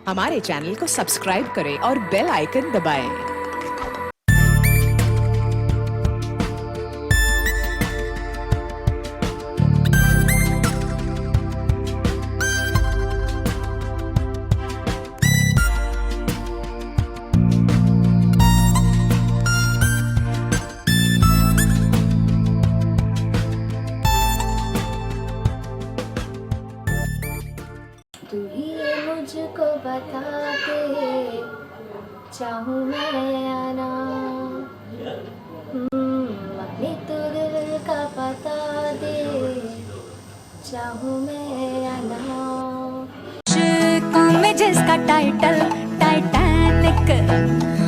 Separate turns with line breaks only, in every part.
हमारे चैनल को सब्सक्राइब करें और बेल आइकन दबाएं।
तू ही मुझको बता दे, चाहूँ मैं या ना। अपने तो दिल का बता दे, चाहूँ मैं या ना।
इश्क में जिसका टाइटल टाइटैनिक,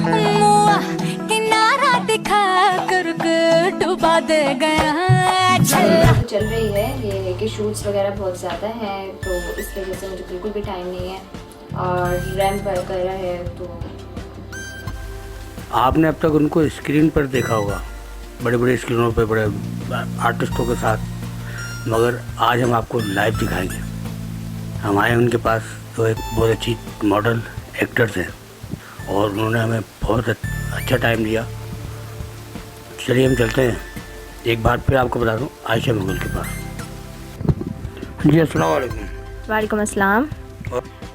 मुआ किनारा दिखा कर डुबा दे गया।
चल रही है ये है कि शूट्स वगैरह बहुत ज़्यादा हैं, तो इस वजह से मुझे बिल्कुल भी टाइम नहीं है और रैम्प वगैरह है। तो
आपने अब तक उनको स्क्रीन पर देखा होगा, बड़े बड़े स्क्रीनों पर बड़े आर्टिस्टों के साथ, मगर आज हम आपको लाइव दिखाएंगे। हम आए उनके पास तो एक बहुत अच्छी मॉडल एक्टर्स हैं और उन्होंने हमें बहुत अच्छा टाइम दिया। चलिए हम चलते हैं। एक बार फिर आपको बता दूं, आयशा मुगल के पास। जी अस्सलाम वालेकुम।
वालेकुम अस्सलाम।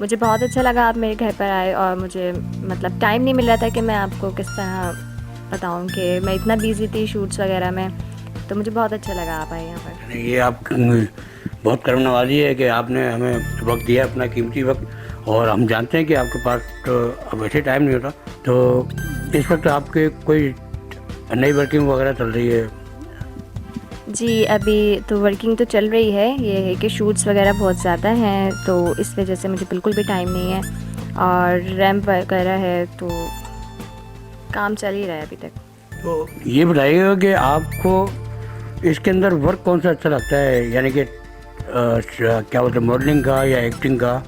मुझे बहुत अच्छा लगा आप मेरे घर पर आए, और मुझे मतलब टाइम नहीं मिल रहा था कि मैं आपको किस तरह बताऊं कि मैं इतना बिज़ी थी शूट्स वगैरह में, तो मुझे बहुत अच्छा लगा आप आए यहाँ पर।
ये आप बहुत कर्म नवाजी है कि आपने हमें वक्त दिया, अपना कीमती वक्त, और हम जानते हैं कि आपके पास तो अब वैसे टाइम नहीं होता। तो इस वक्त आपके कोई नई वर्किंग वगैरह चल रही है?
जी अभी तो वर्किंग तो चल रही है, ये है कि शूट्स वगैरह बहुत ज़्यादा हैं, तो इस वजह से मुझे बिल्कुल भी टाइम नहीं है, और रैम्प वगैरह है, तो काम चल ही रहा है अभी तक।
तो ये बताइएगा कि आपको इसके अंदर वर्क कौन सा अच्छा लगता है, यानी कि क्या बोलते हैं, मॉडलिंग का या एक्टिंग का?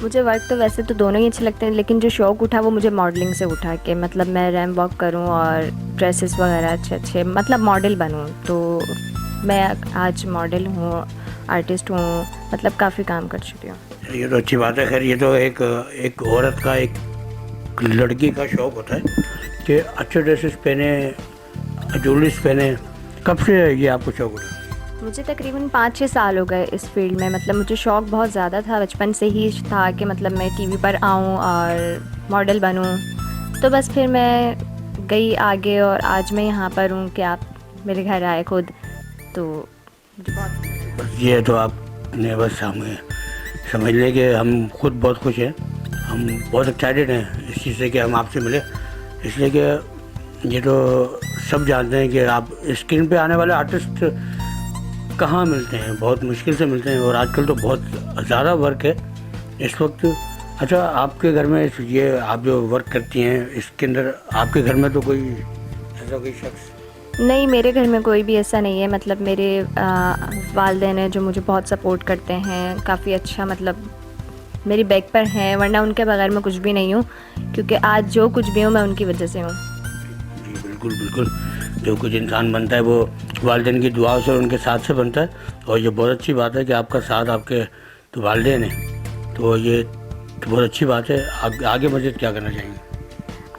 मुझे वर्क तो वैसे तो दोनों ही अच्छे लगते हैं, लेकिन जो शौक़ उठा वो मुझे मॉडलिंग से उठा के मतलब मैं रैम्प वॉक करूं और ड्रेसेस वगैरह अच्छे अच्छे मतलब मॉडल बनूं। तो मैं आज मॉडल हूं, आर्टिस्ट हूं, मतलब काफ़ी काम कर चुकी हूं।
ये तो अच्छी बात है। खैर ये तो एक औरत का, एक लड़की का शौक़ होता है कि अच्छे ड्रेसेस पहने, ज्वेलरीज पहने। कब से ये आपको शौक़ उठा?
मुझे तकरीबन 5-6 साल हो गए इस फील्ड में। मतलब मुझे शौक़ बहुत ज़्यादा था, बचपन से ही था कि मतलब मैं टीवी पर आऊँ और मॉडल बनूँ। तो बस फिर मैं गई आगे, और आज मैं यहाँ पर हूँ कि आप मेरे घर आए खुद, तो मुझे बहुत
बस ये तो आपने बस हमें समझ लें कि हम खुद बहुत खुश हैं, हम बहुत एक्साइटेड हैं इस चीज़ से कि हम आपसे मिले। इसलिए कि ये तो सब जानते हैं कि आप स्क्रीन पे आने वाले आर्टिस्ट कहाँ मिलते हैं, बहुत मुश्किल से मिलते हैं, और आजकल तो बहुत ज़्यादा वर्क है इस वक्त। अच्छा, आपके घर में ये आप जो वर्क करती हैं, इसके अंदर आपके घर में तो कोई ऐसा कोई शख्स?
नहीं, मेरे घर में कोई भी ऐसा नहीं है। मतलब मेरे वालिदैन हैं जो मुझे बहुत सपोर्ट करते हैं, काफ़ी अच्छा, मतलब मेरी बैक पर हैं, वरना उनके बगैर मैं कुछ भी नहीं हूँ, क्योंकि आज जो कुछ भी हूँ मैं उनकी वजह से हूँ।
जी बिल्कुल बिल्कुल, जो कुछ इंसान बनता है वो वालिदैन की दुआओं से और उनके साथ से बनता है। और ये बहुत अच्छी बात है कि आपका साथ आपके तो वालिदैन हैं, तो ये तो बहुत अच्छी बात है। आगे मज़ीद क्या करना चाहेंगे?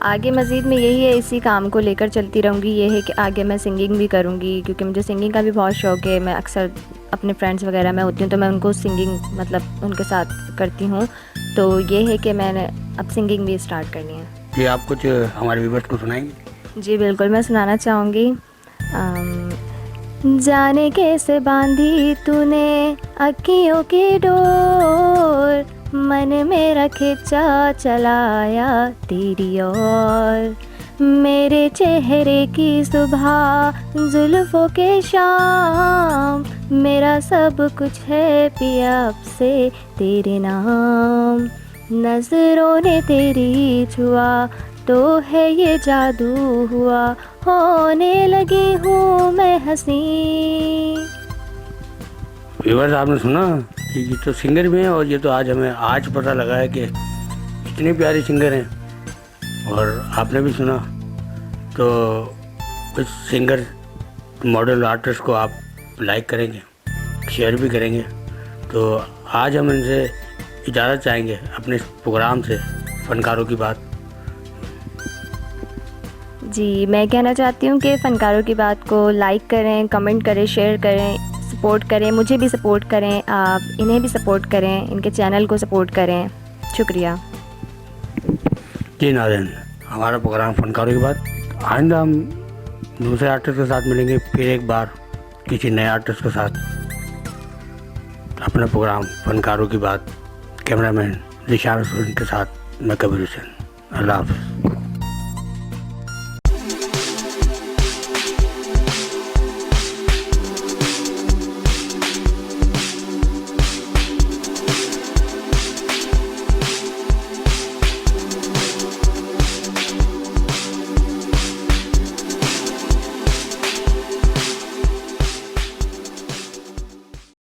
आगे मज़ीद में यही है, इसी काम को लेकर चलती रहूँगी। ये है कि आगे मैं सिंगिंग भी करूँगी, क्योंकि मुझे सिंगिंग का भी बहुत शौक़ है। मैं अक्सर अपने फ्रेंड्स वगैरह में होती हूँ तो मैं उनको सिंगिंग मतलब उनके साथ करती हूँ। तो ये है कि मैंने अब सिंगिंग भी स्टार्ट करनी है।
जी आप कुछ हमारे व्यूअर्स को सुनाएंगे?
जी बिल्कुल, मैं सुनाना चाहूँगी। जाने कैसे बांधी तूने अखियों की डोर, मन मेरा खिंचा चलाया तेरी ओर, मेरे चेहरे की सुबह जुल्फों के शाम, मेरा सब कुछ है पिया अब से तेरे नाम, नजरों ने तेरी छुआ तो है ये जादू हुआ, होने लगी हूँ मैं हंसी।
व्यूअर्स आपने सुना कि ये तो सिंगर भी हैं, और ये तो आज हमें पता लगा है कि इतनी प्यारी सिंगर हैं। और आपने भी सुना, तो इस सिंगर मॉडल आर्टिस्ट को आप लाइक करेंगे, शेयर भी करेंगे। तो आज हम इनसे इजाज़त चाहेंगे अपने इस प्रोग्राम से, फ़नकारों की बात।
जी, मैं कहना चाहती हूँ कि फ़नकारों की बात को लाइक करें, कमेंट करें, शेयर करें, सपोर्ट करें, मुझे भी सपोर्ट करें, आप इन्हें भी सपोर्ट करें, इनके चैनल को सपोर्ट करें। शुक्रिया।
जी नाज़रीन, हमारा प्रोग्राम फ़नकारों की बात, आइंदा हम दूसरे आर्टिस्ट के साथ मिलेंगे, फिर एक बार किसी नए आर्टिस्ट के साथ। अपना प्रोग्राम फ़नकारों की बात, कैमरामैन जिशान हुसैन के साथ मैं कबीर हुसैन। अल्लाह हाफ़िज़।